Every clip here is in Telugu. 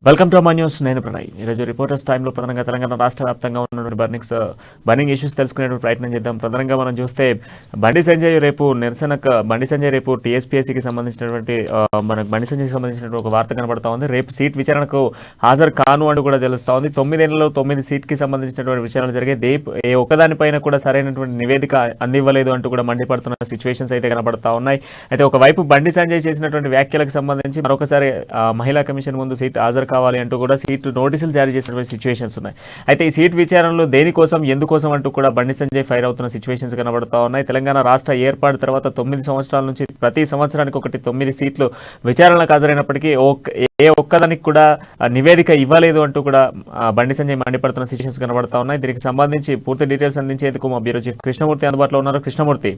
Welcome to my news. నేను ప్రణయ్. ఈరోజు రిపోర్టర్స్ టైంలో ప్రధానంగా తెలంగాణ రాష్ట్ర వ్యాప్తంగా ఉన్నటువంటి బర్నింగ్ ఇష్యూస్ తెలుసుకునే ప్రయత్నం చేద్దాం. ప్రధానంగా మనం చూస్తే బండి సంజయ్ రేపు టీఎస్పీఎస్సీకి సంబంధించినటువంటి మనకు బండి సంజయ్కి సంబంధించినటువంటి ఒక వార్త కనబడతా ఉంది. రేపు సీట్ విచారణకు హాజరు కాను అంటూ కూడా తెలుస్తూ ఉంది. 9 ఏళ్లలో 9 సీట్కి సంబంధించినటువంటి విచారణలు జరిగే ఏ ఒక్కదానిపైన కూడా సరైనటువంటి నివేదిక అందివ్వలేదు అంటూ కూడా మండిపడుతున్న సిచ్యువేషన్స్ అయితే కనబడతా ఉన్నాయి. అయితే ఒకవైపు బండి సంజయ్ చేసినటువంటి వ్యాఖ్యలకు సంబంధించి మరొకసారి మహిళా కమిషన్ ముందు సీట్ హాజరు కావాలి అంటూ కూడా సీటు నోటీసులు జారీ చేసినటువంటి సిచ్యువేషన్స్ ఉన్నాయి. అయితే ఈ సీట్ విచారణలో దేనికోసం ఎందుకోసం అంటూ కూడా బండి సంజయ్ ఫైర్ అవుతున్న సిచ్యువేషన్స్ కనబడతా ఉన్నాయి. తెలంగాణ రాష్ట్ర ఏర్పాటు తర్వాత 9 సంవత్సరాల నుంచి ప్రతి సంవత్సరానికి 9 సీట్లు విచారణకు హాజరైనప్పటికీ ఏ ఒక్కదానికి కూడా నివేదిక ఇవ్వలేదు అంటూ కూడా బండి సంజయ్ మండిపడుతున్న సిచ్యువేషన్స్ కనబడతా ఉన్నాయి. దీనికి సంబంధించి పూర్తి డీటెయిల్స్ అందించేందుకు మా బ్యూరో చీఫ్ కృష్ణమూర్తి అందుబాటులో ఉన్నారు. కృష్ణమూర్తి,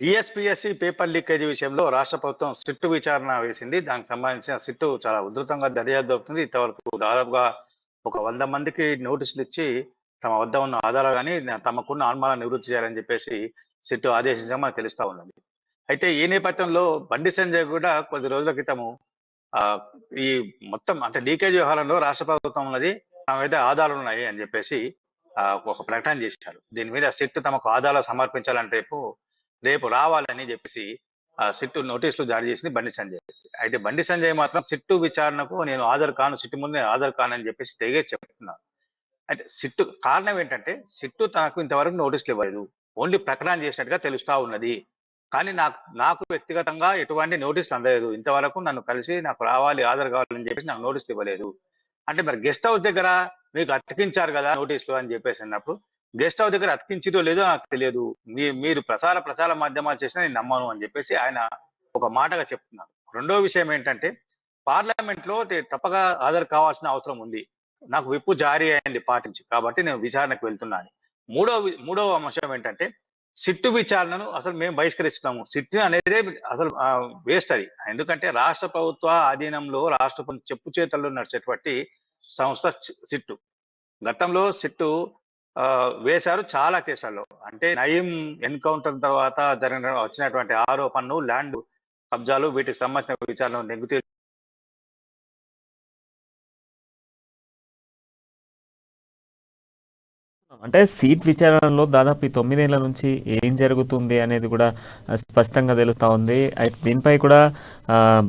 టీఎస్పీఎస్సీ పేపర్ లీకేజీ విషయంలో రాష్ట్ర ప్రభుత్వం సిట్టు విచారణ వేసింది. దానికి సంబంధించిన సిట్టు చాలా ఉధృతంగా దర్యాప్తు అవుతుంది. ఇంతవరకు దాదాపుగా ఒక 100 మందికి నోటీసులు ఇచ్చి తమ వద్ద ఉన్న ఆధారాలు కానీ తమకున్న అనుమానాలు నివృత్తి చేయాలని చెప్పేసి సిట్టు ఆదేశించడం మనకు తెలుస్తా ఉన్నది. అయితే ఈ నేపథ్యంలో బండి సంజయ్ కూడా కొద్ది రోజుల క్రితము ఈ మొత్తం అంటే లీకేజ్ వ్యవహారంలో రాష్ట్ర ప్రభుత్వం ఉన్నది తమ మీద ఆధారాలు ఉన్నాయి అని చెప్పేసి ఒక ప్రకటన చేశారు. దీని మీద సిట్టు తమకు ఆధారాలు సమర్పించాలంటే రేపు రావాలని చెప్పేసి సిట్టు నోటీసులు జారీ చేసింది బండి సంజయ్. అయితే బండి సంజయ్ మాత్రం సిట్టు విచారణకు నేను హాజరు కాను, సిట్టు ముందే హాజరు కాను అని చెప్పేసి తెగే చెప్తున్నారు. అయితే సిట్టు కారణం ఏంటంటే సిట్టు తనకు ఇంతవరకు నోటీసులు ఇవ్వలేదు, ఓన్లీ ప్రకటన చేసినట్టుగా తెలుస్తా ఉన్నది. కానీ నాకు వ్యక్తిగతంగా ఎటువంటి నోటీసులు అందలేదు. ఇంతవరకు నన్ను కలిసి నాకు రావాలి, హాజరు కావాలని చెప్పేసి నాకు నోటీసులు ఇవ్వలేదు. అంటే మరి గెస్ట్ హౌస్ దగ్గర మీకు అతికించారు కదా నోటీసులు అని చెప్పేసి అన్నప్పుడు గెస్ట్ హౌస్ దగ్గర అతికించిదో లేదో నాకు తెలియదు, మీరు ప్రచార మాధ్యమాలు చేసినా నేను నమ్మను అని చెప్పేసి ఆయన ఒక మాటగా చెప్తున్నారు. రెండో విషయం ఏంటంటే పార్లమెంట్ లో తప్పక హాజరు కావాల్సిన అవసరం ఉంది, నాకు విప్పు జారీ అయింది పార్టీ నుంచి, కాబట్టి నేను విచారణకు వెళ్తున్నాను. మూడవ అంశం ఏంటంటే సిట్టు విచారణను అసలు మేము బహిష్కరిస్తున్నాము. సిట్టు అనేది అసలు వేస్ట్ అది. ఎందుకంటే రాష్ట్ర ప్రభుత్వ అధీనంలో రాష్ట్ర ప్రభుత్వం చెప్పు చేతల్లో నడిచేటువంటి సంస్థ సిట్టు. గతంలో సిట్టు వేశారు చాలా కేసుల్లో. అంటే నయీం ఎన్కౌంటర్ తర్వాత వచ్చినటువంటి ఆరోపణలు, ల్యాండ్ కబ్జాలు, వీటికి సంబంధించిన విచారణ నెగ్గుతీ అంటే సీట్ విచారణలో దాదాపు 9 ఏళ్ల నుంచి ఏం జరుగుతుంది అనేది కూడా స్పష్టంగా తెలుస్తూ ఉంది. అయితే దీనిపై కూడా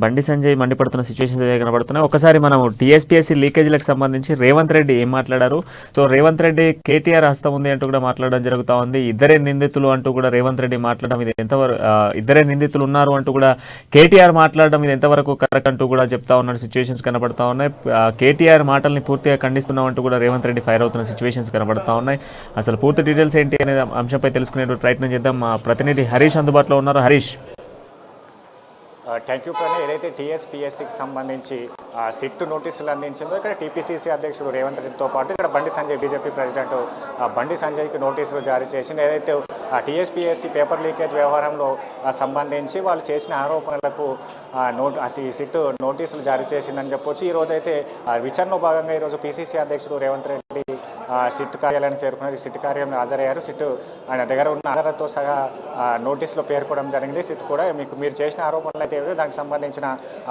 బండి సంజయ్ మండిపడుతున్న సిచ్యువేషన్స్ కనబడుతున్నాయి. ఒకసారి మనం టీఎస్పీఎస్సీ లీకేజీలకు సంబంధించి రేవంత్ రెడ్డి ఏం మాట్లాడారు? సో రేవంత్ రెడ్డి కేటీఆర్ హస్తం ఉంది అంటూ కూడా మాట్లాడడం జరుగుతూ ఉంది. ఇద్దరే నిందితులు అంటూ కూడా రేవంత్ రెడ్డి మాట్లాడడం ఇది ఎంతవరకు, ఇద్దరే నిందితులు ఉన్నారు అంటూ కూడా కేటీఆర్ మాట్లాడడం ఇది ఎంతవరకు కరెక్ట్ అంటూ కూడా చెప్తా ఉన్న సిచ్యువేషన్స్ కనబడతా ఉన్నాయి. కేటీఆర్ మాటల్ని పూర్తిగా ఖండిస్తున్నాం అంటూ కూడా రేవంత్ రెడ్డి ఫైర్ అవుతున్న సిచ్యువేషన్స్ కనబడతా ఉన్నాయి. అసలు పూర్తి డీటెయిల్స్ ఏంటి అనే అంశంపై తెలుసుకునే ప్రయత్నం చేద్దాం. మా ప్రతినిధి హరీష్ అందుబాటులో ఉన్నారు. Harish, thank you Pranay. ఏదైతే టీఎస్పీఎస్సీకి సంబంధించి సిట్టు నోటీసులు అందించిందో ఇక్కడ టీపీసీసీ అధ్యక్షుడు రేవంత్ రెడ్డితో పాటు ఇక్కడ బండి సంజయ్ బీజేపీ ప్రెసిడెంట్ బండి సంజయ్కి నోటీసులు జారీ చేసింది. ఏదైతే టీఎస్పీఎస్సీ పేపర్ లీకేజ్ వ్యవహారంలో సంబంధించి వాళ్ళు చేసిన ఆరోపణలకు సిట్టు నోటీసులు జారీ చేసిందని చెప్పొచ్చు. ఈరోజైతే విచారణలో భాగంగా ఈరోజు పీసీసీ అధ్యక్షుడు రేవంత్ రెడ్డి సిట్టు కార్యాలయానికి చేరుకున్నారు. సిట్టు కార్యాలయంలో హాజరయ్యారు. సిట్టు ఆయన దగ్గర ఉన్న ఆధారాలతో సహా నోటీసులో పేర్కొనడం జరిగింది. సిట్టు కూడా మీరు చేసిన ఆరోపణలు అయితే దానికి సంబంధించిన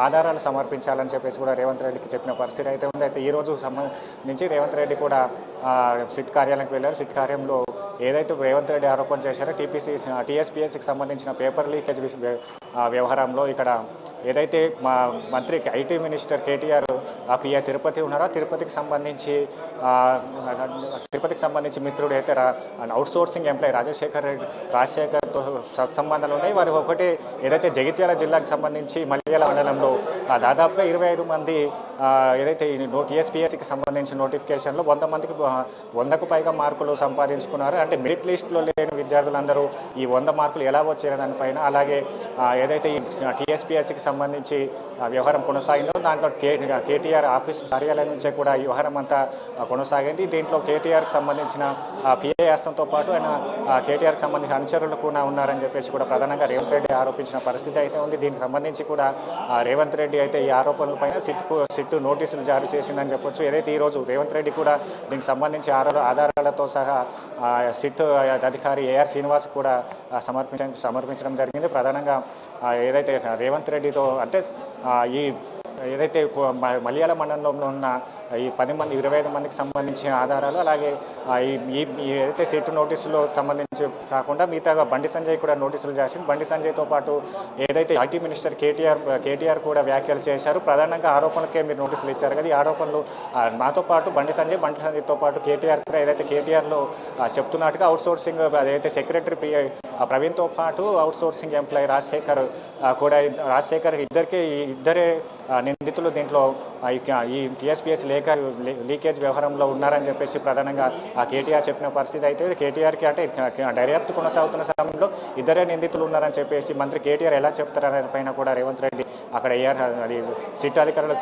ఆధారాలు సమర్పించాలని చెప్పేసి కూడా రేవంత్ రెడ్డికి చెప్పిన పరిస్థితి అయితే ఉంది. అయితే ఈరోజు సంబంధించి రేవంత్ రెడ్డి కూడా సిట్ కార్యాలయానికి వెళ్ళారు. సిట్ కార్యంలో ఏదైతే రేవంత్ రెడ్డి ఆరోపణ చేశారో టీఎస్పీఎస్సీకి సంబంధించిన పేపర్ లీకేజ్ వ్యవహారంలో ఇక్కడ ఏదైతే మా మంత్రికి ఐటీ మినిస్టర్ కేటీఆర్ తిరుపతి ఉన్నారో తిరుపతికి సంబంధించి మిత్రుడు అయితే అవుట్సోర్సింగ్ ఎంప్లాయీ రాజశేఖర్తో సత్సంబంధాలు ఉన్నాయి. వారి ఒకటి ఏదైతే జగిత్యాల జిల్లాకు సంబంధించి మల్యాల మండలంలో దాదాపుగా 25 మంది ఏదైతే టీఎస్పీఎస్సీకి సంబంధించిన నోటిఫికేషన్లో 100కు పైగా మార్కులు సంపాదించుకున్నారు. అంటే మెరిట్ లిస్టులో లేని విద్యార్థులందరూ ఈ 100 మార్కులు ఎలా వచ్చాయనే దానిపైన, అలాగే ఏదైతే ఈ టీఎస్పీఎస్సీకి సంబంధించి వ్యవహారం కొనసాగిందో దాంట్లో కేటీఆర్ ఆఫీస్ కార్యాలయం నుంచే కూడా ఈ వ్యవహారం అంతా కొనసాగింది. దీంట్లో కేటీఆర్కి సంబంధించిన పిఏ హస్తంతో పాటు ఆయన కేటీఆర్కి సంబంధించిన అనుచరులు కూడా ఉన్నారని చెప్పేసి కూడా ప్రధానంగా రేవంత్ రెడ్డి ఆరోపించిన పరిస్థితి అయితే ఉంది. దీనికి సంబంధించి కూడా రేవంత్ రెడ్డి అయితే ఈ ఆరోపణలపైన సిట్ సిట్టు నోటీసులు జారీ చేసిందని చెప్పొచ్చు. ఏదైతే ఈరోజు రేవంత్ రెడ్డి కూడా దీనికి సంబంధించి ఆధారాలతో సహా సిట్టు అధికారి ఏఆర్ శ్రీనివాస్ కూడా సమర్పించడం జరిగింది. ప్రధానంగా ఏదైతే రేవంత్ రెడ్డితో అంటే ఈ ఏదైతే మలయాళ మండలంలో ఉన్న ఈ 25 మందికి సంబంధించిన ఆధారాలు, అలాగే ఈ ఏదైతే సిట్ నోటీసులో సంబంధించి కాకుండా మిగతా బండి సంజయ్ కూడా నోటీసులు చేసింది. బండి సంజయ్తో పాటు ఏదైతే ఐటీ మినిస్టర్ కేటీఆర్ కూడా వ్యాఖ్యలు చేశారు. ప్రధానంగా ఆరోపణలకే మీరు నోటీసులు ఇచ్చారు కదా, ఈ ఆరోపణలు మాతో పాటు బండి సంజయ్తో పాటు కేటీఆర్ కూడా ఏదైతే కేటీఆర్లో చెప్తున్నట్టుగా అవుట్సోర్సింగ్ ఏదైతే సెక్రటరీ ప్రవీణ్తో పాటు అవుట్సోర్సింగ్ ఎంప్లాయీ రాజశేఖర్ ఇద్దరే నిందితులు దీంట్లో ఈ టీఎస్పీఎస్ లీకేజ్ వ్యవహారంలో ఉన్నారని చెప్పేసి ప్రధానంగా కేటీఆర్ చెప్పిన పరిస్థితి అయితే, కేటీఆర్కి అంటే దర్యాప్తు కొనసాగుతున్న సమయంలో ఇద్దరే నిందితులు ఉన్నారని చెప్పేసి మంత్రి కేటీఆర్ ఎలా చెప్తారనే పైన కూడా రేవంత్ రెడ్డి అక్కడ సిట్ అధికారులు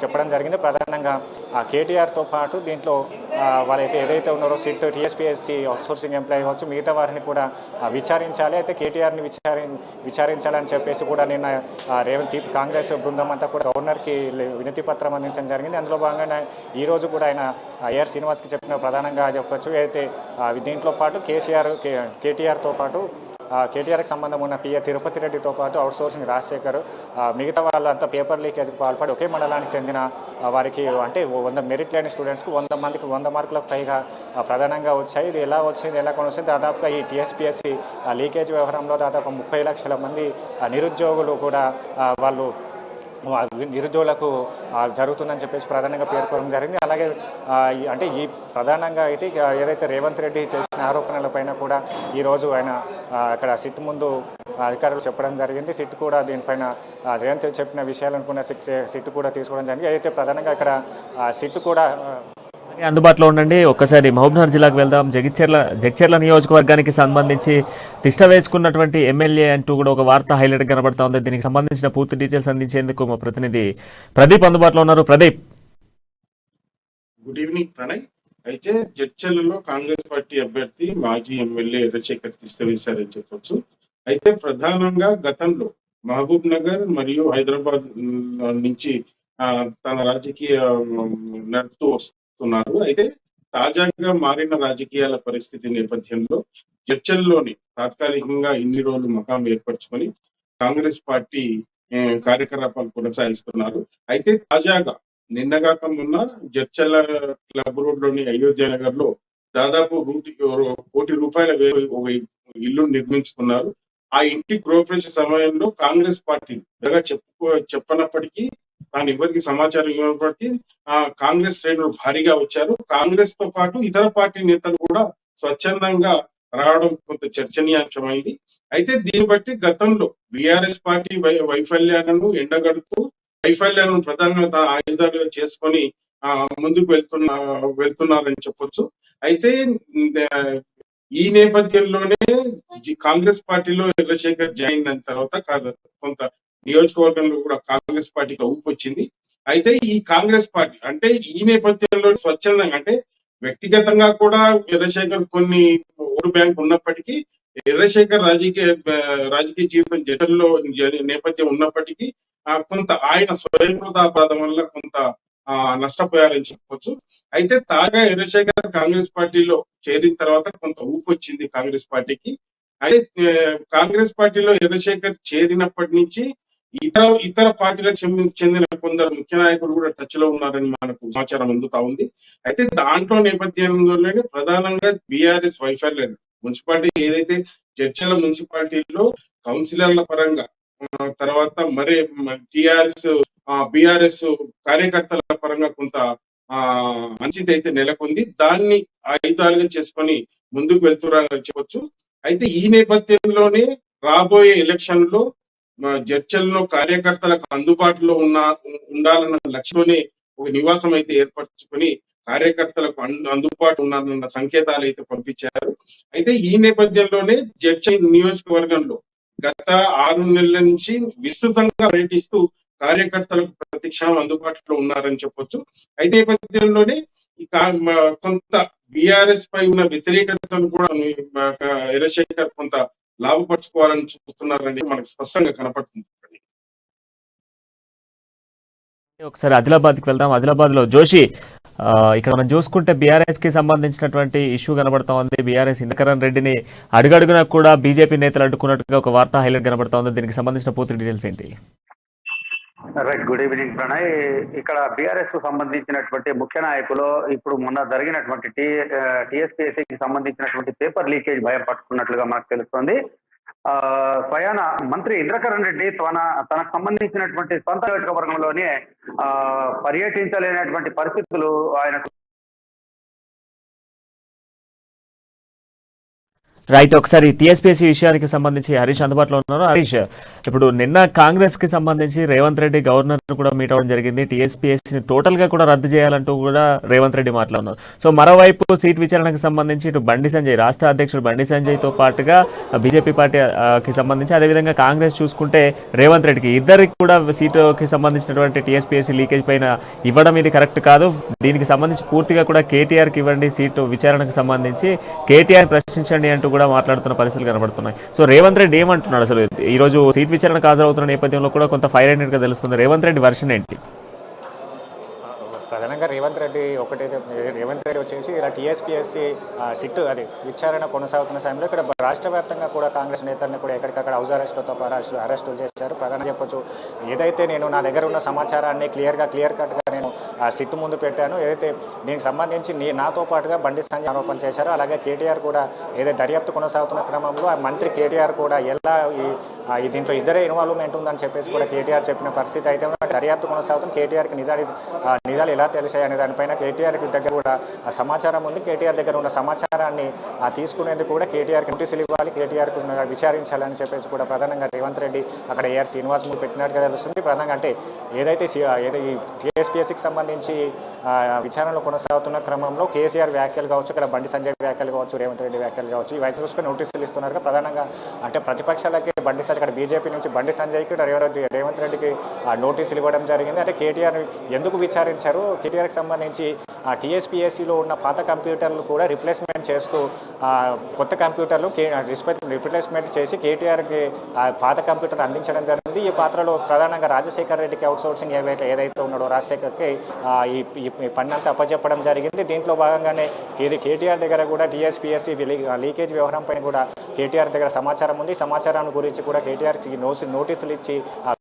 చెప్పడం జరిగింది. ప్రధానంగా కేటీఆర్తో పాటు దీంట్లో వాళ్ళైతే ఏదైతే ఉన్నారో సిట్ టీఎస్పీఎస్సీ అవుట్సోర్సింగ్ ఎంప్లాయీ కావచ్చు మిగతా వారిని కూడా విచారించాలి, అయితే కేటీఆర్ని విచారించాలని చెప్పేసి కూడా నిన్న రేవంత్ కాంగ్రెస్ బృందం అంతా కూడా గవర్నర్కి వినతి పత్రం అందించడం జరిగింది. అందులో భాగంగా ఈరోజు కూడా ఆయన ఏఆర్ శ్రీనివాస్కి చెప్పిన ప్రధానంగా చెప్పొచ్చు, అయితే దీంట్లో పాటు కేటీఆర్తో పాటు కేటీఆర్కి సంబంధం ఉన్న తిరుపతి రెడ్డితో పాటు అవుట్సోర్సింగ్ రాజశేఖర్ మిగతా వాళ్ళంతా పేపర్ లీకేజ్కి పాల్పడి ఒకే మండలానికి చెందిన వారికి అంటే 100 మెరిట్ లేని స్టూడెంట్స్కి 100 మందికి 100 మార్కులకు పైగా ప్రధానంగా వచ్చాయి. ఇది ఎలా కొనొచ్చింది దాదాపుగా ఈ టీఎస్పీఎస్సీ లీకేజ్ వ్యవహారంలో దాదాపు 30 లక్షల మంది నిరుద్యోగులు కూడా వాళ్ళు నిరుద్యోగులకు జరుగుతుందని చెప్పేసి ప్రధానంగా పేర్కొనడం జరిగింది. అలాగే అంటే ఈ ప్రధానంగా అయితే ఏదైతే రేవంత్ రెడ్డి చేసిన ఆరోపణలపైన కూడా ఈరోజు ఆయన అక్కడ సిట్ ముందు అధికారులు చెప్పడం జరిగింది. సిట్ కూడా దీనిపైన రేవంత్ రెడ్డి చెప్పిన విషయాలను కూడా సిట్ కూడా తీసుకోవడం జరిగింది. అయితే ప్రధానంగా ఇక్కడ సిట్ కూడా అందుబాటులో ఉండండి. ఒక్కసారి మహబూబ్నగర్ జిల్లాకు వెళ్దాం. జగిత్యాల నియోజకవర్గానికి సంబంధించి తిష్ట వేసుకున్నటువంటి ఎమ్మెల్యే అంటూ కూడా ఒక వార్త హైలైట్ కనబడతా ఉంది. దీనికి సంబంధించిన పూర్తి డీటెయిల్స్ అందించేందుకు మా ప్రతినిధి ప్రదీప్ అందుబాటులో ఉన్నారు. Pradeep, good evening Pranay. అయితే జడ్చర్లలో కాంగ్రెస్ పార్టీ అభ్యర్థి మాజీ ఎమ్మెల్యే చంద్రశేఖర్ తిష్ట వేశారని చెప్పొచ్చు. అయితే ప్రధానంగా గతంలో మహబూబ్ నగర్ మరియు హైదరాబాద్ నుంచి తన రాజకీయ నడుపుతూ వస్తున్నారు. అయితే తాజాగా మారిన రాజకీయాల పరిస్థితి నేపథ్యంలో చర్చల్లోని తాత్కాలికంగా ఇన్ని రోజులు మకాం ఏర్పరచుకొని కాంగ్రెస్ పార్టీ కార్యకలాపాలు కొనసాగిస్తున్నారు. అయితే తాజాగా నిన్నగాక మొన్న జడ్చర్ల క్లబ్ రోడ్ లోని అయోధ్య నగర్ లో దాదాపు ₹1 కోటి ఒక ఇల్లు నిర్మించుకున్నారు. ఆ ఇంటి గృహప్రవేశ సమయంలో కాంగ్రెస్ పార్టీ చెప్పనప్పటికీ తాను ఎవరికి సమాచారం ఇవ్వనప్పటికీ కాంగ్రెస్ శ్రేణులు భారీగా వచ్చారు. కాంగ్రెస్ తో పాటు ఇతర పార్టీ నేతలు కూడా స్వచ్ఛందంగా రావడం కొంత చర్చనీయాంశమైంది. అయితే దీన్ని బట్టి గతంలో బీఆర్ఎస్ పార్టీ వైఫల్యాలను ఎండగడుతూ వైఫల్యాలను ప్రధానంగా తన ఆయుధాలుగా చేసుకొని ముందుకు వెళ్తున్నారని చెప్పొచ్చు. అయితే ఈ నేపథ్యంలోనే కాంగ్రెస్ పార్టీలో చంద్రశేఖర్ జాయిన్ అయిన తర్వాత కొంత నియోజకవర్గంలో కూడా కాంగ్రెస్ పార్టీకి ఊపు వచ్చింది. అయితే ఈ కాంగ్రెస్ పార్టీ అంటే ఈ నేపథ్యంలో స్వచ్ఛందంగా అంటే వ్యక్తిగతంగా కూడా చంద్రశేఖర్ కొన్ని ఓటు బ్యాంక్ ఉన్నప్పటికీ చంద్రశేఖర్ రాజకీయ జీవితం జటల్లో నేపథ్యం ఉన్నప్పటికీ కొంత ఆయన స్వయంకృతాపరాధం వల్ల కొంత నష్టపోయారని చెప్పొచ్చు. అయితే తాగా చంద్రశేఖర్ కాంగ్రెస్ పార్టీలో చేరిన తర్వాత కొంత ఊపు వచ్చింది కాంగ్రెస్ పార్టీకి. అయితే కాంగ్రెస్ పార్టీలో చంద్రశేఖర్ చేరినప్పటి నుంచి ఇతర పార్టీలకు చెందిన కొందరు ముఖ్య నాయకులు కూడా టచ్ లో ఉన్నారని మనకు సమాచారం అందుతా ఉంది. అయితే దాంట్లో నేపథ్యంలోనే ప్రధానంగా బీఆర్ఎస్ వైఫల్యాలు మున్సిపాలిటీ ఏదైతే చర్చల మున్సిపాలిటీలో కౌన్సిలర్ల పరంగా తర్వాత మరి బీఆర్ఎస్ కార్యకర్తల పరంగా కొంత మంచిది అయితే నెలకొంది. దాన్ని ఆయుధాలుగా చేసుకొని ముందుకు వెళ్తున్నారని చెప్పొచ్చు. అయితే ఈ నేపథ్యంలోనే రాబోయే ఎలక్షన్ లో జడ్చల్లో కార్యకర్తలకు అందుబాటులో ఉండాలన్న లక్ష్యంతోనే ఒక నివాసం అయితే ఏర్పరచుకొని కార్యకర్తలకు అందుబాటులో ఉన్నారన్న సంకేతాలు అయితే పంపించారు. అయితే ఈ నేపథ్యంలోనే జడ్చల్ నియోజకవర్గంలో గత 6 నెలల నుంచి విస్తృతంగా పర్యటిస్తూ కార్యకర్తలకు ప్రతి క్షణం అందుబాటులో ఉన్నారని చెప్పొచ్చు. అయితే నేపథ్యంలోనే కొంత బీఆర్ఎస్ పై ఉన్న వ్యతిరేకతను కూడా చంద్రశేఖర్ కొంత లాభపరచుకోవాలని చూస్తున్నారని మనకు స్పష్టంగా కనపడుతుంది. ఒకసారి ఆదిలాబాద్కి వెళ్దాం. ఆదిలాబాద్లో జోషి, ఇక్కడ మనం చూసుకుంటే బీఆర్ఎస్కి సంబంధించినటువంటి ఇష్యూ కనబడతా ఉంది. బీఆర్ఎస్ ఇంద్రకరణ్ రెడ్డిని అడుగడుగునా కూడా బీజేపీ నేతలు అడ్డుకున్నట్టుగా ఒక వార్త హైలైట్ కనబడతా ఉంది. దీనికి సంబంధించిన పూర్తి డీటెయిల్స్ ఏంటి? Right, good evening Pranay. ఇక్కడ బీఆర్ఎస్ కు సంబంధించినటువంటి ముఖ్య నాయకులు ఇప్పుడు మొన్న జరిగినటువంటి టీఎస్పీఎస్సీకి సంబంధించినటువంటి పేపర్ లీకేజ్ భయం పట్టుకున్నట్లుగా మనకు తెలుస్తోంది. స్వయాన మంత్రి ఇంద్రకరణ్ రెడ్డి తనకు సంబంధించినటువంటి సొంత నియోజకవర్గంలోనే పర్యటించలేనటువంటి పరిస్థితులు ఆయనకు. రైట్, ఒకసారి టీఎస్పీఎస్సీ విషయానికి సంబంధించి హరీష్ అందుబాటులో ఉన్నారు. హరీష్, ఇప్పుడు నిన్న కాంగ్రెస్ కి సంబంధించి రేవంత్ రెడ్డి గవర్నర్ కూడా మీట్ అవ్వడం జరిగింది. టీఎస్పీఎస్సీని టోటల్ గా కూడా రద్దు చేయాలంటూ కూడా రేవంత్ రెడ్డి మాట్లాడున్నారు. సో మరోవైపు సీట్ విచారణకు సంబంధించి ఇటు బండి సంజయ్, రాష్ట్ర అధ్యక్షుడు బండి సంజయ్ తో పాటుగా బీజేపీ పార్టీకి సంబంధించి, అదేవిధంగా కాంగ్రెస్ చూసుకుంటే రేవంత్ రెడ్డికి ఇద్దరికి కూడా సీటుకి సంబంధించినటువంటి టీఎస్పీఎస్సీ లీకేజ్ పైన ఇవ్వడం ఇది కరెక్ట్ కాదు. దీనికి సంబంధించి పూర్తిగా కూడా కేటీఆర్కి ఇవ్వండి సీటు విచారణకు సంబంధించి, కేటీఆర్ ప్రశ్నించండి అంటూ కూడా మాట్లాడుతున్న పరిస్థితులు కనబడుతున్నాయి. సో రేవంత్ రెడ్డి ఏమంటున్నాడు? అసలు ఈ రోజు సీట్ విచారణకు హాజరవుతున్న నేపథ్యంలో కూడా కొంత ఫైర్ అయినట్టుగా తెలుస్తుంది. రేవంత్ రెడ్డి వర్షన్ ఏంటి? ప్రధానంగా రేవంత్ రెడ్డి వచ్చేసి ఇలా టీఎస్పీఎస్సీ సిట్టు అది విచారణ కొనసాగుతున్న సమయంలో ఇక్కడ రాష్ట్ర వ్యాప్తంగా కూడా కాంగ్రెస్ నేతలను కూడా ఎక్కడికక్కడ హౌస్ అరెస్టులతో అరెస్టులు చేశారు. ప్రధానంగా చెప్పొచ్చు, ఏదైతే నేను నా దగ్గర ఉన్న సమాచారాన్ని క్లియర్ కట్గా నేను సిట్టు ముందు పెట్టాను. ఏదైతే దీనికి సంబంధించి నాతో పాటుగా బండి సంజయ్ ఆరోపణలు చేశారో, అలాగే కేటీఆర్ కూడా ఏదైతే దర్యాప్తు కొనసాగుతున్న క్రమంలో ఆ మంత్రి కేటీఆర్ కూడా ఎలా ఈ దీంట్లో ఇద్దరే ఇన్వాల్వ్మెంట్ ఉందని చెప్పేసి కూడా కేటీఆర్ చెప్పిన పరిస్థితి అయితే దర్యాప్తు కొనసాగుతుంది. కేటీఆర్కి నిజాలు ఎలా తెలిసాయి అనే దానిపైన కేటీఆర్ దగ్గర కూడా సమాచారం ఉంది. కేటీఆర్ దగ్గర ఉన్న సమాచారాన్ని తీసుకునేందుకు కూడా కేటీఆర్కి నోటీసులు ఇవ్వాలి, కేటీఆర్కి విచారించాలని చెప్పేసి కూడా ప్రధానంగా రేవంత్ రెడ్డి అక్కడ ఏఆర్ శ్రీనివాస్ ముందు పెట్టినట్టుగా తెలుస్తుంది. ప్రధానంగా అంటే ఏదైతే ఈ టీఎస్పీఎస్సీకి సంబంధించి విచారణలో కొనసాగుతున్న క్రమంలో కేసీఆర్ వ్యాఖ్యలు కావచ్చు, ఇక్కడ బండి సంజయ్ వ్యాఖ్యలు కావచ్చు, రేవంత్ రెడ్డి వ్యాఖ్యలు కావచ్చు, ఇవైపు చూసుకొని నోటీసులు ఇస్తున్నారు. ప్రధానంగా అంటే ప్రతిపక్షాలకి బండి సంజయ్, ఇక్కడ బీజేపీ నుంచి బండి సంజయ్కి రేవంత్ రెడ్డికి నోటీసులు ఇవ్వడం జరిగింది. అంటే కేటీఆర్ ఎందుకు విచారించారు, కేటీఆర్కి సంబంధించి టీఎస్పీఎస్సీలో ఉన్న పాత కంప్యూటర్లు కూడా రిప్లేస్మెంట్ చేస్తూ కొత్త కంప్యూటర్లు రిప్లేస్మెంట్ చేసి కేటీఆర్కి పాత కంప్యూటర్ అందించడం జరిగింది. ఈ పాత్రలో ప్రధానంగా రాజశేఖర్ రెడ్డికి అవుట్సోర్సింగ్ ఏదైతే ఉన్నాడో రాజశేఖర్కి ఈ పని అంతా అప్పచెప్పడం జరిగింది. దీంట్లో భాగంగానే కేటీఆర్ దగ్గర కూడా టీఎస్పీఎస్సీ లీకేజ్ వ్యవహారం పైన కూడా కేటీఆర్ దగ్గర సమాచారం ఉంది. సమాచారాన్ని గురించి కూడా కేటీఆర్కి నోటీసులు ఇచ్చి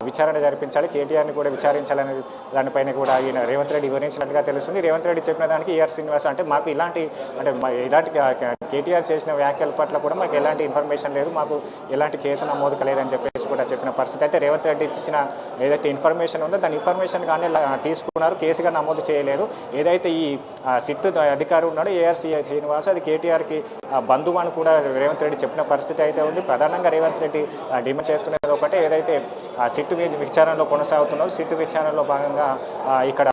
విచారణ జరిపించాలి, కేటీఆర్ని కూడా విచారించాలనే దానిపైన కూడా ఈయన రేవంత్ రెడ్డి వివరించినట్టుగా తెలుస్తుంది. రేవంత్ రెడ్డి చెప్పిన దానికి ఏఆర్ శ్రీనివాస్ అంటే మాకు ఇలాంటి కేటీఆర్ చేసిన వ్యాఖ్యల పట్ల కూడా మాకు ఎలాంటి ఇన్ఫర్మేషన్ లేదు, మాకు ఎలాంటి కేసు నమోదు కాలేదని చెప్పేసి కూడా చెప్పిన పరిస్థితి అయితే రేవంత్ రెడ్డి ఇచ్చిన ఏదైతే ఇన్ఫర్మేషన్ ఉందో దాని ఇన్ఫర్మేషన్ కానీ తీసుకున్నారు, కేసుగా నమోదు చేయలేదు. ఏదైతే ఈ సిట్టు అధికారి ఉన్నాడో ఏఆర్ శ్రీనివాస్ అది కేటీఆర్కి బంధువు అని కూడా రేవంత్ రెడ్డి చెప్పిన పరిస్థితి అయితే ఉంది. ప్రధానంగా రేవంత్ రెడ్డి డిమాండ్ చేస్తున్నది ఒకటే, ఏదైతే సిట్టు విచారణలో కొనసాగుతున్నదో సిట్టు విచారణలో భాగంగా ఇక్కడ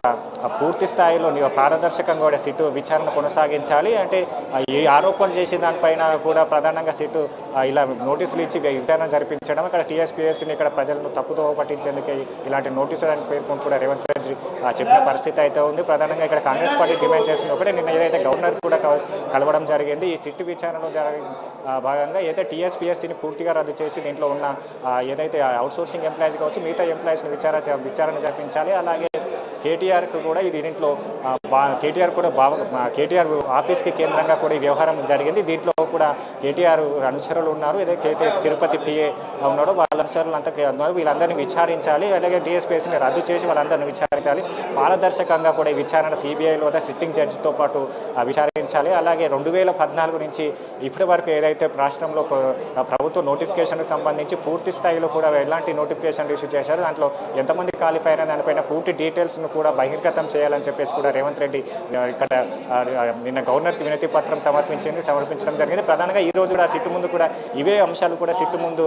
పూర్తి స్థాయిలో పారదర్శకంగా కూడా సిట్టు విచారణ కొనసాగించాలి. అంటే ఈ ఆరోపణలు చేసే దానిపైన కూడా ప్రధానంగా సిట్టు ఇలా నోటీసులు ఇచ్చి విచారణ జరిపించడం, ఇక్కడ టీఎస్పీఎస్సీని ఇక్కడ ప్రజలను తప్పుతో పట్టించేందుకు ఇలాంటి నోటీసులు అని పేర్కొని కూడా రేవంత్ రెడ్డి చెప్పిన పరిస్థితి అయితే ఉంది. ప్రధానంగా ఇక్కడ కాంగ్రెస్ పార్టీ డిమాండ్ చేస్తుంది ఒకటే, నిన్న ఏదైతే గవర్నర్ కూడా కలవడం జరిగింది. ఈ సిట్టు విచారణలో భాగంగా ఏదైతే టీఎస్పీఎస్సీని పూర్తిగా రద్దు చేసి దీంట్లో ఉన్న ఏదైతే అవుట్సోర్సింగ్ ఎంప్లాయీస్ కావచ్చు మిగతా ఎంప్లాయీస్ని విచారణ జరిపించాలి. అలాగే కేటీఆర్కి కూడా దీంట్లో కేటీఆర్ ఆఫీస్కి కేంద్రంగా కూడా ఈ వ్యవహారం జరిగింది. దీంట్లో కూడా కేటీఆర్ అనుచరులు ఉన్నారు, ఏదైతే తిరుపతి పిఏ ఉన్నాడో వాళ్ళ అనుచరులు అంతా ఉన్నారు, వీళ్ళందరినీ విచారించాలి. అలాగే టీఎస్పీఎస్సీని రద్దు చేసి వాళ్ళందరినీ విచారించాలి. పారదర్శకంగా కూడా ఈ విచారణ సిబిఐలో సిట్టింగ్ జడ్జితో పాటు విచారించాలి. అలాగే 2014 నుంచి ఇప్పటి వరకు ఏదైతే రాష్ట్రంలో ప్రభుత్వ నోటిఫికేషన్కి సంబంధించి పూర్తి స్థాయిలో కూడా ఎలాంటి నోటిఫికేషన్ ఇష్యూ చేశారు, దాంట్లో ఎంతమంది క్వాలిఫై అయిన దానిపైన పూర్తి డీటెయిల్స్ను కూడా బహిర్గతం చేయాలని చెప్పేసి కూడా రేవంత్ రెడ్డి ఇక్కడ నిన్న గవర్నర్కి వినతి పత్రం సమర్పించడం జరిగింది. ప్రధానంగా ఈ రోజు కూడా సిట్టు ముందు కూడా ఇవే అంశాలు కూడా సిట్టు ముందు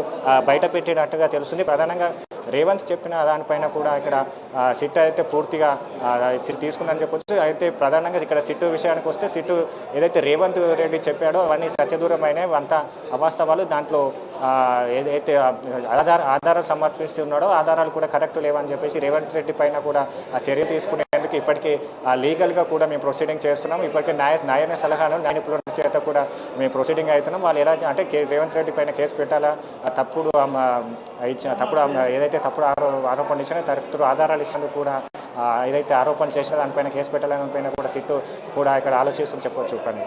బయట పెట్టినట్టుగా తెలుస్తుంది. ప్రధానంగా రేవంత్ చెప్పిన దానిపైన కూడా ఇక్కడ సిట్ అయితే పూర్తిగా తీసుకుందని చెప్పొచ్చు. అయితే ప్రధానంగా ఇక్కడ సిట్టు విషయానికి వస్తే సిట్టు ఏదైతే రేవంత్ రెడ్డి చెప్పాడో అవన్నీ సత్యదూరమైనవి, అంతా అవాస్తవాలు. దాంట్లో ఏదైతే ఆధారాలు సమర్పిస్తున్నాడో ఆధారాలు కూడా కరెక్ట్ లేవని చెప్పేసి రేవంత్ రెడ్డి పైన కూడా చర్యలు తీసుకునేందుకు ఇప్పటికీ లీగల్గా కూడా మేము ప్రొసీడింగ్ చేస్తున్నాం. ఇప్పటికే న్యాయ సలహాను న్యాయ నిపుణుల చేత కూడా మేము ప్రొసీడింగ్ అవుతున్నాం. వాళ్ళు ఎలా అంటే రేవంత్ రెడ్డి పైన కేసు పెట్టాలా, తప్పుడు ఏదైతే తప్పుడు ఆరోపణలు ఇచ్చినా తప్పుడు ఆధారాలు ఇచ్చినందుకు కూడా ఏదైతే ఆరోపణ చేసినా దానిపైన కేసు పెట్టాలని పైన కూడా సిట్టు కూడా ఇక్కడ ఆలోచిస్తుంది చెప్పొచ్చు. కానీ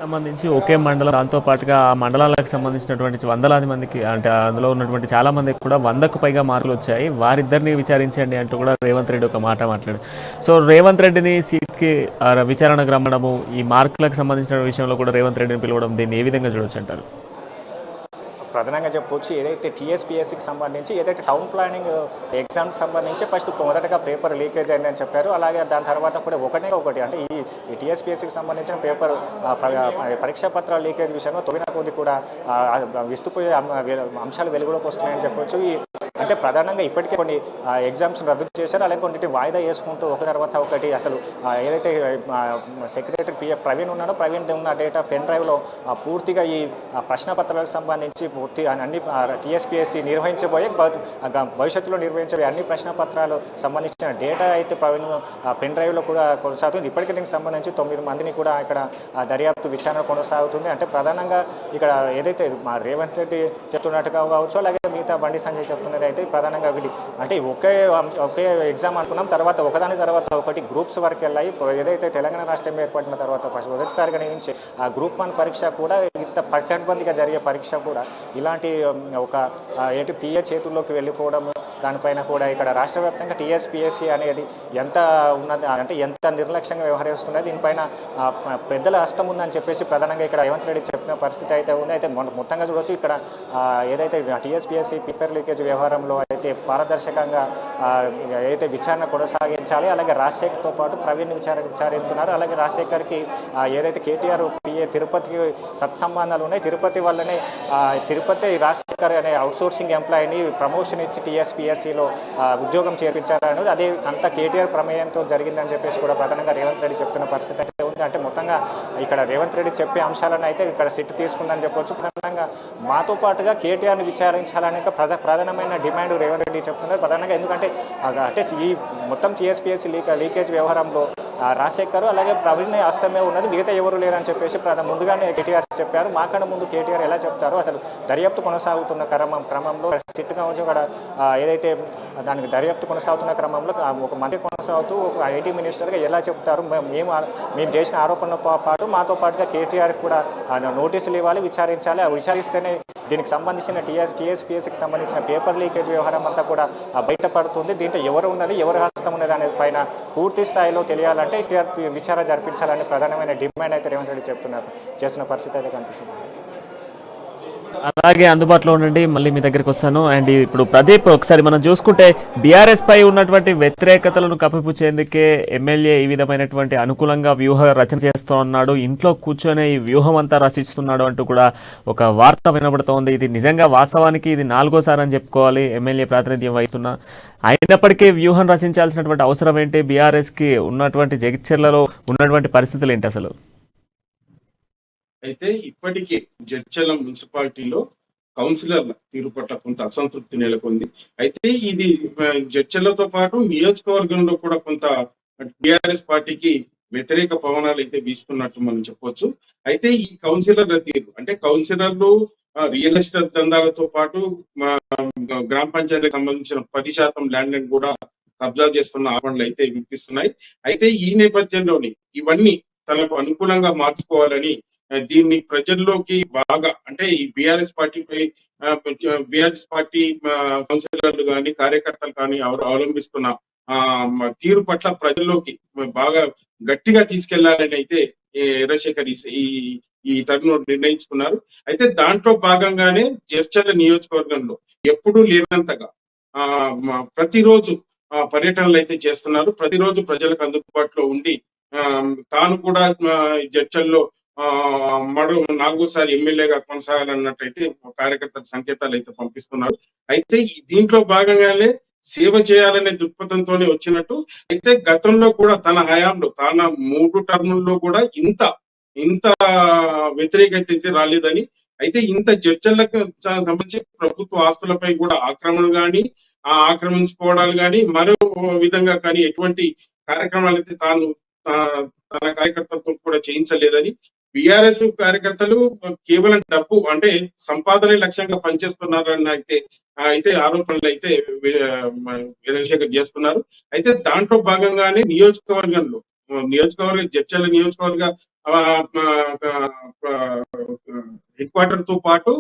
సంబంధించి ఒకే మండలం, దాంతో పాటుగా ఆ మండలాలకు సంబంధించినటువంటి వందలాది మందికి, అంటే అందులో ఉన్నటువంటి చాలా మందికి కూడా 100కు పైగా మార్కులు వచ్చాయి, వారిద్దరిని విచారించండి అంటూ కూడా రేవంత్ రెడ్డి ఒక మాట మాట్లాడారు. సో రేవంత్ రెడ్డిని సీట్కి విచారణకు రమ్మడము, ఈ మార్కులకు సంబంధించిన విషయంలో కూడా రేవంత్ రెడ్డిని పిలవడం, దీన్ని ఏ విధంగా చూడొచ్చు అంటారు? ప్రధానంగా చెప్పొచ్చు ఏదైతే టీఎస్పీఎస్సికి సంబంధించి ఏదైతే టౌన్ ప్లానింగ్ ఎగ్జామ్కి సంబంధించి ఫస్ట్ మొదటగా పేపర్ లీకేజ్ అయిందని చెప్పారు. అలాగే దాని తర్వాత కూడా ఒకటి అంటే ఈ టీఎస్పీఎస్సికి సంబంధించిన పేపర్ పరీక్షా పత్రాల లీకేజ్ విషయంలో తొలిన కొద్ది కూడా విస్తుపోయే అంశాలు వెలుగులోకి వస్తున్నాయని చెప్పొచ్చు. అంటే ప్రధానంగా ఇప్పటికే కొన్ని ఎగ్జామ్స్ రద్దు చేశారు, అలాగే కొన్నిటి వాయిదా వేసుకుంటూ ఒక తర్వాత ఒకటి అసలు ఏదైతే సెక్రటరీ ప్రవీణ్ ఉన్నాడో, ప్రవీణ్ ఉన్న డేటా పెన్ డ్రైవ్లో పూర్తిగా ఈ ప్రశ్న పత్రాలకు సంబంధించి పూర్తి అన్ని టీఎస్పీఎస్సీ నిర్వహించబోయే భవిష్యత్తులో నిర్వహించబోయే అన్ని ప్రశ్న పత్రాలు సంబంధించిన డేటా అయితే ప్రవీణ్ పెన్ డ్రైవ్లో కూడా కొనసాగుతుంది. ఇప్పటికే దీనికి సంబంధించి 9 మందిని కూడా ఇక్కడ దర్యాప్తు విచారణ కొనసాగుతుంది. అంటే ప్రధానంగా ఇక్కడ ఏదైతే మా రేవంత్ రెడ్డి చెప్తున్నట్టుగా కావచ్చు, అలాగే మిగతా బండి సంజయ్ చెప్తున్నది అయితే ప్రధానంగా వీటి అంటే ఒకే ఎగ్జామ్ అనుకున్నాం, తర్వాత ఒకదాని తర్వాత ఒకటి గ్రూప్స్ వరకు వెళ్ళాయి. ఏదైతే తెలంగాణ రాష్ట్రం ఏర్పడిన తర్వాత మొదటిసారిగా నిర్వహించే ఆ గ్రూప్ 1 పరీక్ష కూడా ఇంత పకడ్బందీగా జరిగే పరీక్ష కూడా ఇలాంటి ఒక పిఏ చేతుల్లోకి వెళ్ళిపోవడం, దానిపైన కూడా ఇక్కడ రాష్ట్ర వ్యాప్తంగా టీఎస్పీఎస్సీ అనేది ఎంత ఉన్నది అంటే ఎంత నిర్లక్ష్యంగా వ్యవహరిస్తున్నది, దీనిపైన పెద్దల హస్తం ఉందని చెప్పేసి ప్రధానంగా ఇక్కడ రేవంత్ రెడ్డి చెప్పిన పరిస్థితి అయితే ఉంది. అయితే మొత్తంగా చూడవచ్చు ఇక్కడ ఏదైతే టీఎస్పీఎస్సీ పేపర్ లీకేజ్ వ్యవహారంలో అయితే పారదర్శకంగా ఏదైతే విచారణ కొనసాగించాలి, అలాగే రాజశేఖర్తో పాటు ప్రవీణ్ విచారిస్తున్నారు. అలాగే రాజశేఖర్కి ఏదైతే కేటీఆర్ పిఏ తిరుపతికి సత్సంబంధాలు ఉన్నాయి, తిరుపతి వల్లనే తిరుపతి రాజశేఖర్ అనే అవుట్సోర్సింగ్ ఎంప్లాయీని ప్రమోషన్ ఇచ్చి టీఎస్పీఎస్సీలో ఉద్యోగం చేర్పించారని, అదే అంతా కేటీఆర్ ప్రమేయంతో జరిగిందని చెప్పేసి కూడా ప్రధానంగా రేవంత్ రెడ్డి చెప్తున్న పరిస్థితి అయితే ఉంది. అంటే మొత్తంగా ఇక్కడ రేవంత్ రెడ్డి చెప్పే అంశాలను అయితే ఇక్కడ సిట్ తీసుకుందని చెప్పొచ్చు. ప్రధానంగా మాతో పాటుగా కేటీఆర్ని విచారించాలనే ప్రధానమైన డిమాండ్ రేవంత్ రెడ్డి చెప్తున్నారు. ప్రధానంగా ఎందుకంటే అంటే ఈ మొత్తం టీఎస్పీఎస్సీ లీకేజ్ వ్యవహారంలో రాజశేఖర్ అలాగే ప్రవీణ్ హస్తమే ఉన్నది, మిగతా ఎవరు లేరని చెప్పేసి ముందుగానే కేటీఆర్ చెప్పారు. మాకన్నా ముందు కేటీఆర్ ఎలా చెప్తారు, అసలు దర్యాప్తు కొనసాగుతున్న క్రమంలో సిట్ కావచ్చు అక్కడ ఏదైతే దానికి దర్యాప్తు కొనసాగుతున్న క్రమంలో ఒక మంత్రి కొనసాగుతూ ఒక ఐటీ మినిస్టర్గా ఎలా చెప్తారు, మేము చేసిన ఆరోపణలతో పాటు మాతో పాటుగా కేటీఆర్ కూడా నోటీసులు ఇవ్వాలి, విచారించాలి, విచారిస్తేనే దీనికి సంబంధించిన టీఎస్పీఎస్సీకి సంబంధించిన పేపర్ లీకేజ్ వ్యవహారం అంతా కూడా బయటపడుతుంది. దీంట్లో ఎవరు ఉన్నది, ఎవరు హస్తం ఉన్నది అనే పైన పూర్తి స్థాయిలో తెలియాలంటే విచారణ జరిపించాలని ప్రధానమైన డిమాండ్ అయితే రేవంత్ రెడ్డి చేస్తున్న పరిస్థితి అయితే కనిపిస్తుంది. అలాగే అందుబాటులో ఉండండి, మళ్ళీ మీ దగ్గరికి వస్తాను. అండ్ ఇప్పుడు ప్రదీప్, ఒకసారి మనం చూసుకుంటే బీఆర్ఎస్ పై ఉన్నటువంటి వ్యతిరేకతలను కప్పిపుచ్చేందుకే ఎమ్మెల్యే ఈ విధమైనటువంటి అనుకూలంగా వ్యూహ రచన చేస్తూ ఉన్నాడు, ఇంట్లో కూర్చొని ఈ వ్యూహం అంతా రచిస్తున్నాడు అంటూ కూడా ఒక వార్త వినబడుతోంది. ఇది నిజంగా వాస్తవానికి ఇది 4వ సారి అని చెప్పుకోవాలి ఎమ్మెల్యే ప్రాతినిధ్యం వహిస్తున్నా. అయినప్పటికీ వ్యూహం రచించాల్సినటువంటి అవసరం ఏంటి, బీఆర్ఎస్కి ఉన్నటువంటి జగిత్యాలలో ఉన్నటువంటి పరిస్థితులు ఏంటి అసలు? అయితే ఇప్పటికే జడ్చర్ల మున్సిపాలిటీలో కౌన్సిలర్ల తీరు పట్ల కొంత అసంతృప్తి నెలకొంది. అయితే ఇది జడ్చర్లతో పాటు నియోజకవర్గంలో కూడా కొంత టిఆర్ఎస్ పార్టీకి వ్యతిరేక పవనాలు అయితే వీస్తున్నట్టు మనం చెప్పొచ్చు. అయితే ఈ కౌన్సిలర్ల తీరు అంటే కౌన్సిలర్లు రియల్ ఎస్టేట్ దందాలతో పాటు గ్రామ పంచాయతీకి సంబంధించిన 10% ల్యాండ్ కూడా కబ్జా చేస్తున్న ఆరోపణలు అయితే వినిపిస్తున్నాయి. అయితే ఈ నేపథ్యంలోని ఇవన్నీ తనకు అనుకూలంగా మార్చుకోవాలని దీన్ని ప్రజల్లోకి బాగా అంటే ఈ బీఆర్ఎస్ పార్టీపై బీఆర్ఎస్ పార్టీ కౌన్సిలర్లు కానీ కార్యకర్తలు కానీ అవలంబిస్తున్న తీరు పట్ల ప్రజల్లోకి బాగా గట్టిగా తీసుకెళ్లాలని అయితే చంద్రశేఖర్ ఈ తరుణంలో నిర్ణయించుకున్నారు. అయితే దాంట్లో భాగంగానే జడ్చర్ల నియోజకవర్గంలో ఎప్పుడూ లేనంతగా ప్రతిరోజు పర్యటనలు అయితే చేస్తున్నారు. ప్రతిరోజు ప్రజలకు అందుబాటులో ఉండి తాను కూడా జడ్చర్లో 4వ సారి ఎమ్మెల్యేగా కొనసాగాలన్నట్టయితే కార్యకర్తల సంకేతాలు అయితే పంపిస్తున్నారు. అయితే దీంట్లో భాగంగానే సేవ చేయాలనే దృక్పథంతోనే వచ్చినట్టు. అయితే గతంలో కూడా తన హయాంలో తన 3 టర్ముల్లో కూడా ఇంత వ్యతిరేకత అయితే రాలేదని, అయితే ఇంత చర్చలకు సంబంధించి ప్రభుత్వ ఆస్తులపై కూడా ఆక్రమణ కానీ ఆక్రమించుకోవడాలు కానీ మరో విధంగా కానీ ఎటువంటి కార్యక్రమాలు అయితే తన కార్యకర్తలతో కూడా చేయించలేదని, బీఆర్ఎస్ కార్యకర్తలు కేవలం డబ్బు అంటే సంపాదనే లక్ష్యంగా పనిచేస్తున్నారని అయితే ఆరోపణలు అయితే చంద్రశేఖర్ చేస్తున్నారు. అయితే దాంట్లో భాగంగానే నియోజకవర్గ జడ్చర్ల నియోజకవర్గ హెడ్ క్వార్టర్ తో పాటు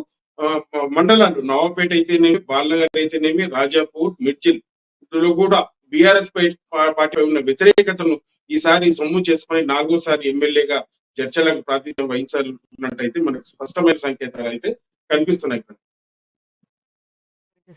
మండలాలు నవాపేట అయితేనేమి, బాలనగర్ అయితేనేమి, రాజాపూర్, మిర్చిల్ లో కూడా బీఆర్ఎస్ పార్టీపై ఉన్న వ్యతిరేకతను ఈసారి సొమ్ము చేసుకుని 4వ సారి ఎమ్మెల్యేగా చర్చలకు ప్రాతినిధ్యం వహించాలన్నట్టయితే మనకు స్పష్టమైన సంకేతాలు అయితే కనిపిస్తున్నాయి ఇక్కడ.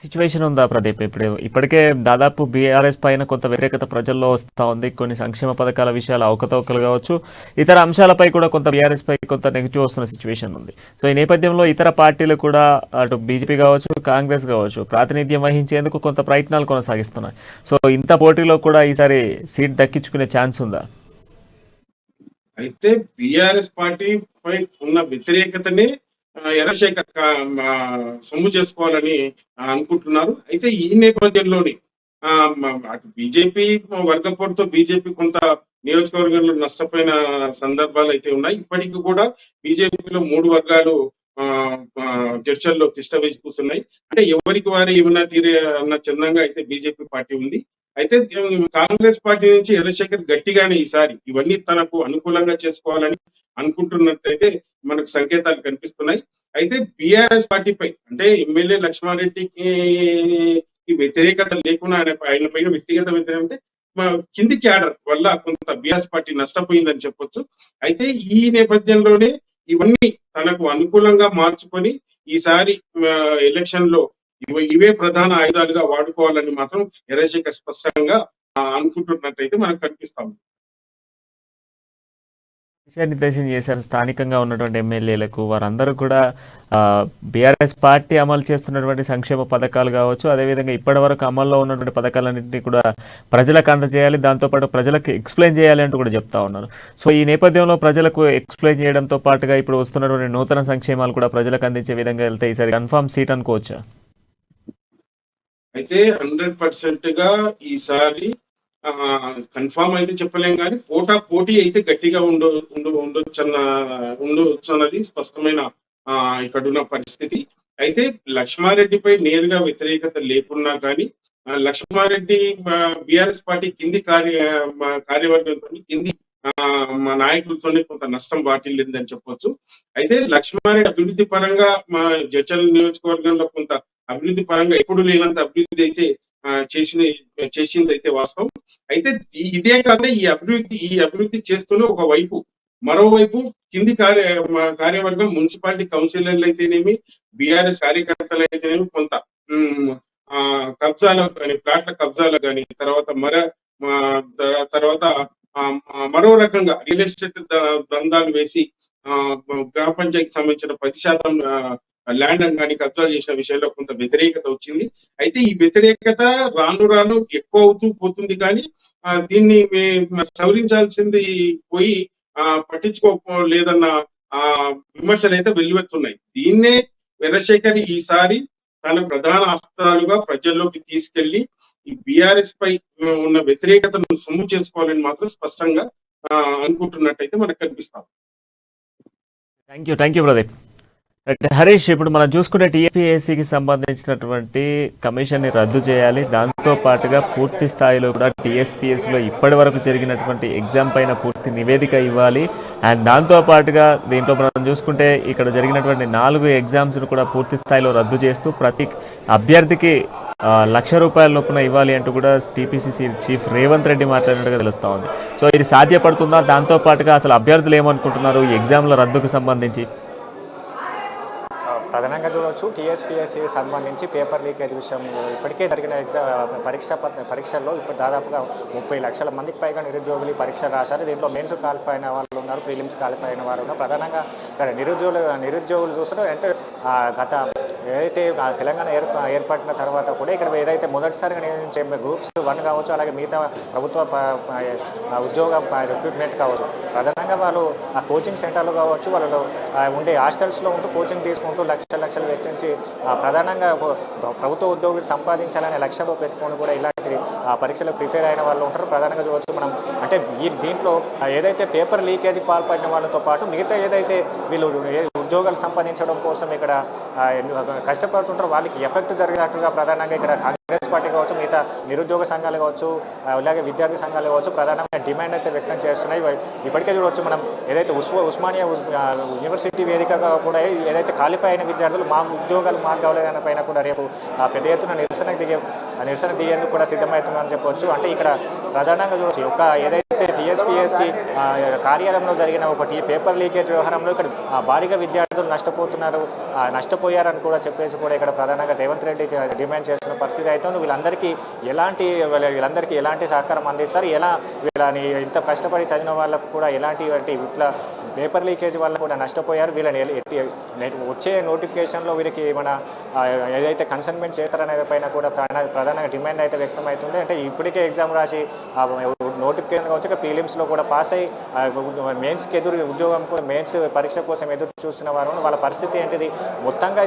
సిచ్యువేషన్ ఉందా ప్రదీప్? ఇప్పటికే దాదాపు బీఆర్ఎస్ పైన కొంత వ్యతిరేకత ప్రజల్లో వస్తూ ఉంది. కొన్ని సంక్షేమ పథకాల విషయాలు అవకతవకలు కావచ్చు, ఇతర అంశాలపై కూడా కొంత బీఆర్ఎస్ పై కొంత నెగిటివ్ వస్తున్న సిచ్యువేషన్ ఉంది. సో ఈ నేపథ్యంలో ఇతర పార్టీలు కూడా అటు బీజేపీ కావచ్చు, కాంగ్రెస్ కావచ్చు, ప్రాతినిధ్యం వహించేందుకు కొంత ప్రయత్నాలు కొనసాగిస్తున్నాయి. సో ఇంత పోటీలో కూడా ఈసారి సీట్ దక్కించుకునే ఛాన్స్ ఉందా? అయితే బీఆర్ఎస్ పార్టీపై ఉన్న వ్యతిరేకతనే చంద్రశేఖర్ సొమ్ము చేసుకోవాలని అనుకుంటున్నారు. అయితే ఈ నేపథ్యంలోని అటు బీజేపీ వర్గపోరుతో బీజేపీ కొంత నియోజకవర్గంలో నష్టపోయిన సందర్భాలు అయితే ఉన్నాయి. ఇప్పటికీ కూడా బీజేపీలో 3 వర్గాలు చర్చల్లో తిష్ట వేసి కూర్చున్నాయి. అంటే ఎవరికి వారు ఏమన్నా తీరే అన్న చందంగా అయితే బీజేపీ పార్టీ ఉంది. అయితే కాంగ్రెస్ పార్టీ నుంచి చంద్రశేఖర్ గట్టిగానే ఈసారి ఇవన్నీ తనకు అనుకూలంగా చేసుకోవాలని అనుకుంటున్నట్టయితే మనకు సంకేతాలు కనిపిస్తున్నాయి. అయితే బీఆర్ఎస్ పార్టీపై అంటే ఎమ్మెల్యే లక్ష్మారెడ్డికి వ్యతిరేకత లేకుండా ఆయన పైన వ్యక్తిగత వ్యతిరేకత అంటే కింది క్యాడర్ వల్ల కొంత బీఆర్ఎస్ పార్టీ నష్టపోయిందని చెప్పొచ్చు. అయితే ఈ నేపథ్యంలోనే ఇవన్నీ తనకు అనుకూలంగా మార్చుకొని ఈసారి ఎలక్షన్ లో ఇవే ప్రధాన ఆయుధాలుగా వాడుకోవాలని మాత్రం చంద్రశేఖర్ స్పష్టంగా అనుకుంటున్నట్టయితే మనకు కనిపిస్తాం. దిశానిర్దేశం చేశారు స్థానికంగా ఉన్నటువంటి ఎమ్మెల్యేలకు. వారందరూ కూడా బీఆర్ఎస్ పార్టీ అమలు చేస్తున్నటువంటి సంక్షేమ పథకాలు కావచ్చు, అదేవిధంగా ఇప్పటి వరకు అమల్లో ఉన్నటువంటి పథకాలన్నింటినీ కూడా ప్రజలకు అందజేయాలి, దాంతోపాటు ప్రజలకు ఎక్స్ప్లెయిన్ చేయాలి అంటూ కూడా చెప్తా ఉన్నారు. సో ఈ నేపథ్యంలో ప్రజలకు ఎక్స్ప్లెయిన్ చేయడంతో పాటుగా ఇప్పుడు వస్తున్నటువంటి నూతన సంక్షేమాలు కూడా ప్రజలకు అందించే విధంగా వెళ్తే ఈసారి కన్ఫర్మ్ సీట్ అనుకోవచ్చా? అయితే 100% గా ఈసారి కన్ఫామ్ అయితే చెప్పలేం కానీ పోటీ అయితే గట్టిగా ఉండొచ్చన్నది స్పష్టమైన ఇక్కడున్న పరిస్థితి. అయితే లక్ష్మారెడ్డిపై నేరుగా వ్యతిరేకత లేకున్నా కానీ లక్ష్మారెడ్డి బీఆర్ఎస్ పార్టీ కింది కార్యవర్గంతో కింది నాయకులతోనే కొంత నష్టం వాటిల్లిందని చెప్పొచ్చు. అయితే లక్ష్మారెడ్డి అభివృద్ధి పరంగా జడ్చర్ల నియోజకవర్గంలో కొంత అభివృద్ధి పరంగా ఎప్పుడు లేనంత అభివృద్ధి అయితే చేసింది అయితే వాస్తవం. అయితే ఇదే కాకుండా ఈ అభివృద్ధి చేస్తూనే ఒకవైపు మరోవైపు కింది కార్యవర్గం మున్సిపాలిటీ కౌన్సిలర్లు అయితేనేమి, బీఆర్ఎస్ కార్యకర్తలు అయితేనేమి కొంత కబ్జాలు కానీ, ప్లాట్ల కబ్జాలు కానీ, తర్వాత మరో రకంగా రియల్ ఎస్టేట్ దందాలు వేసి గ్రామ పంచాయతీకి సంబంధించిన 10% ల్యాండ్ కానీ కబ్జా చేసిన విషయంలో కొంత వ్యతిరేకత వచ్చింది. అయితే ఈ వ్యతిరేకత రాను రాను ఎక్కువ అవుతూ పోతుంది కానీ దీన్ని సవరించాల్సింది పోయి పట్టించుకోలేదన్న విమర్శలు అయితే వెల్లువెత్తున్నాయి. దీన్నే చంద్రశేఖర్ ఈసారి తన ప్రధాన అస్త్రాలుగా ప్రజల్లోకి తీసుకెళ్లి ఈ బీఆర్ఎస్ పై ఉన్న వ్యతిరేకతను సొమ్ము చేసుకోవాలని మాత్రం స్పష్టంగా అనుకుంటున్నట్టయితే మనకు కనిపిస్తాం. Thank you Pradeep. హరీష్, ఇప్పుడు మనం చూసుకుంటే టీఎస్పీఎస్సీకి సంబంధించినటువంటి కమిషన్ని రద్దు చేయాలి, దాంతో పాటుగా పూర్తి స్థాయిలో కూడా టీఎస్పీఎస్సీలో ఇప్పటి వరకు జరిగినటువంటి ఎగ్జామ్ పైన పూర్తి నివేదిక ఇవ్వాలి. అండ్ దాంతో పాటుగా దీంట్లో మనం చూసుకుంటే ఇక్కడ జరిగినటువంటి 4 ఎగ్జామ్స్ను కూడా పూర్తి స్థాయిలో రద్దు చేస్తూ ప్రతి అభ్యర్థికి ₹1,00,000 చొప్పున ఇవ్వాలి అంటూ కూడా టీపీసీసీ చీఫ్ రేవంత్ రెడ్డి మాట్లాడినట్టుగా తెలుస్తూ ఉంది. సో ఇది సాధ్యపడుతుందా? దాంతో పాటుగా అసలు అభ్యర్థులు ఏమనుకుంటున్నారు ఈ ఎగ్జామ్ల రద్దుకు సంబంధించి? ప్రధానంగా చూడవచ్చు టీఎస్పీఎస్సీకి సంబంధించి పేపర్ లీకేజ్ విషయంలో ఇప్పటికే జరిగిన పరీక్షల్లో ఇప్పుడు దాదాపుగా 30 లక్షల మందికి పైగా నిరుద్యోగులు పరీక్ష రాశారు. దీంట్లో మెయిన్స్ క్వాలిఫై అయిన వాళ్ళు ఉన్నారు, ప్రిలిమ్స్ క్వాలిఫై అయిన వారు ఉన్నారు. ప్రధానంగా ఇక్కడ నిరుద్యోగులు చూస్తున్నారు. అంటే గత ఏదైతే తెలంగాణ ఏర్పడిన తర్వాత కూడా ఇక్కడ ఏదైతే మొదటిసారిగా నియమించే గ్రూప్స్ 1 కావచ్చు, అలాగే మిగతా ప్రభుత్వ ఉద్యోగ రిక్రూట్మెంట్ కావచ్చు, ప్రధానంగా వాళ్ళు ఆ కోచింగ్ సెంటర్లు కావచ్చు, వాళ్ళు ఉండే హాస్టల్స్లో ఉంటూ కోచింగ్ తీసుకుంటూ లక్షలు వెచ్చించి ప్రధానంగా ప్రభుత్వ ఉద్యోగులు సంపాదించాలనే లక్ష్యంలో పెట్టుకొని కూడా ఇలాంటి పరీక్షలకు ప్రిపేర్ అయిన వాళ్ళు ఉంటారు. ప్రధానంగా చూడవచ్చు మనం. అంటే దీంట్లో ఏదైతే పేపర్ లీకేజీకి పాల్పడిన వాళ్ళతో పాటు మిగతా ఏదైతే వీళ్ళు ఉద్యోగాలు సంపాదించడం కోసం ఇక్కడ కష్టపడుతుంటారో వాళ్ళకి ఎఫెక్ట్ జరిగినట్టుగా ప్రధానంగా ఇక్కడ కాంగ్రెస్ పార్టీ కావచ్చు, మిగతా నిరుద్యోగ సంఘాలు కావచ్చు, అలాగే విద్యార్థి సంఘాలు కావచ్చు, ప్రధానంగా డిమాండ్ అయితే వ్యక్తం చేస్తున్నాయి. ఇప్పటికే చూడవచ్చు మనం. ఏదైతే ఉస్మానియా యూనివర్సిటీ వేదికగా కూడా ఏదైతే క్వాలిఫై అయిన విద్యార్థులు మా ఉద్యోగాలు మాకు కావాలనే పైన కూడా రేపు పెద్ద ఎత్తున నిరసన దిగేందుకు కూడా సిద్ధమవుతున్నారని చెప్పవచ్చు. అంటే ఇక్కడ ప్రధానంగా చూడవచ్చు ఒక ఏదైతే టీఎస్పీఎస్సీ కార్యాలయంలో జరిగిన ఒకటి పేపర్ లీకేజ్ వ్యవహారంలో ఇక్కడ భారీగా విద్యార్థులు నష్టపోయారని కూడా చెప్పేసి కూడా ఇక్కడ ప్రధానంగా రేవంత్ రెడ్డి డిమాండ్ చేస్తున్న పరిస్థితి అయితే ఉంది. వీళ్ళందరికీ ఎలాంటి సహకారం అందిస్తారు, ఎలా వీళ్ళని ఇంత కష్టపడి చదివిన వాళ్ళకు కూడా ఎలాంటి ఇట్లా పేపర్ లీకేజ్ వల్ల కూడా నష్టపోయారు. వీళ్ళని వచ్చే నోటిఫికేషన్లో వీరికి మన ఏదైతే కన్సైన్మెంట్ చేస్తారనే పైన కూడా ప్రధానంగా డిమాండ్ అయితే వ్యక్తం అవుతుంది. అంటే ఇప్పటికే ఎగ్జామ్ రాసి నోటిఫికేషన్ కావచ్చు, ప్రీలిమ్స్లో కూడా పాస్ అయ్యి మెయిన్స్కి ఉద్యోగం కూడా మెయిన్స్ పరీక్ష కోసం ఎదురు చూస్తున్న వారు వాళ్ళ పరిస్థితి ఏంటిది? మొత్తంగా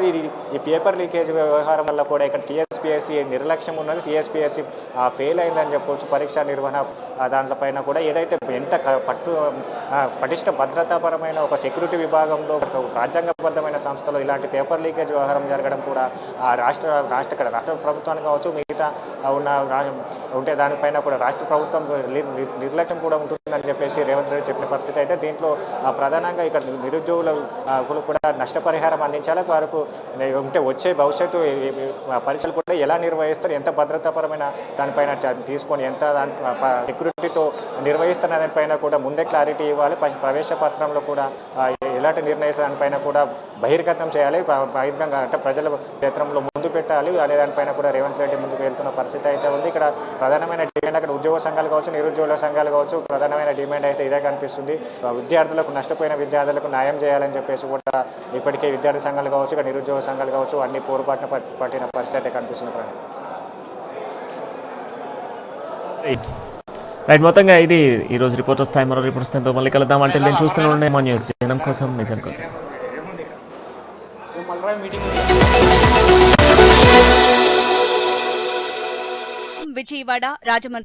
ఈ పేపర్ లీకేజ్ వ్యవహారం వల్ల కూడా ఇక్కడ టీఎస్పీఎస్సీ నిర్లక్ష్యం ఉన్నది. టీఎస్పీఎస్సీ ఫెయిల్ అయిందని చెప్పవచ్చు. పరీక్షా నిర్వహణ దాంట్లపైన కూడా ఏదైతే పటిష్ట భద్రతాపరమైన ఒక సెక్యూరిటీ విభాగంలో రాజ్యాంగబద్ధమైన సంస్థలో ఇలాంటి పేపర్ లీకేజ్ వ్యవహారం జరగడం కూడా రాష్ట్ర ప్రభుత్వానికి కావచ్చు, మిగతా ఉంటే దానిపైన కూడా రాష్ట్ర ప్రభుత్వం నిర్లక్ష్యం కూడా ఉంటుందని చెప్పేసి రేవంత్ రెడ్డి చెప్పిన పరిస్థితి అయితే దీంట్లో ప్రధానంగా ఇక్కడ నిరుద్యోగులకు కూడా నష్టపరిహారం అందించాలి. వారికి ఉంటే వచ్చే భవిష్యత్తు పరీక్షలు కూడా ఎలా నిర్వహిస్తారు, ఎంత భద్రతాపరమైన దానిపైన తీసుకొని ఎంత సెక్యూరిటీతో నిర్వహిస్తున్న దానిపైన కూడా ముందే క్లారిటీ ఇవ్వాలి. ప్రవేశ పత్రంలో కూడా ఎలాంటి నిర్ణయిస్తే దానిపైన కూడా బహిర్గతం చేయాలి. బహిర్గంగా అంటే ప్రజల క్షేత్రంలో ముందు పెట్టాలి అనే దానిపైన కూడా రేవంత్ రెడ్డి ముందుకు వెళ్తున్న పరిస్థితి అయితే ఉంది. ఇక్కడ ప్రధానమైన డిమాండ్ అక్కడ ఉద్యోగ సంఘాలు కావచ్చు, నిరుద్యోగ సంఘాలు కావచ్చు, ప్రధానమైన డిమాండ్ అయితే ఇదే కనిపిస్తుంది. నష్టపోయిన విద్యార్థులకు న్యాయం చేయాలని చెప్పేసి కూడా ఇప్పటికే విద్యార్థి సంఘాలు కావచ్చు, ఇక్కడ నిరుద్యోగ సంఘాలు కావచ్చు అన్ని పోరుబాటున పట్టిన పరిస్థితి అయితే కనిపిస్తుంది. రైట్, మొత్తంగా ఇది ఈరోజు రిపోర్టర్స్ టైం. మరో రిపోర్టర్స్ టైంతో మళ్ళీ కలుద్దాం. అంటే నేను చూస్తూనే ఉండే మా న్యూస్ జనం కోసం, నిజం కోసం. విజయవాడ, రాజమండ్రి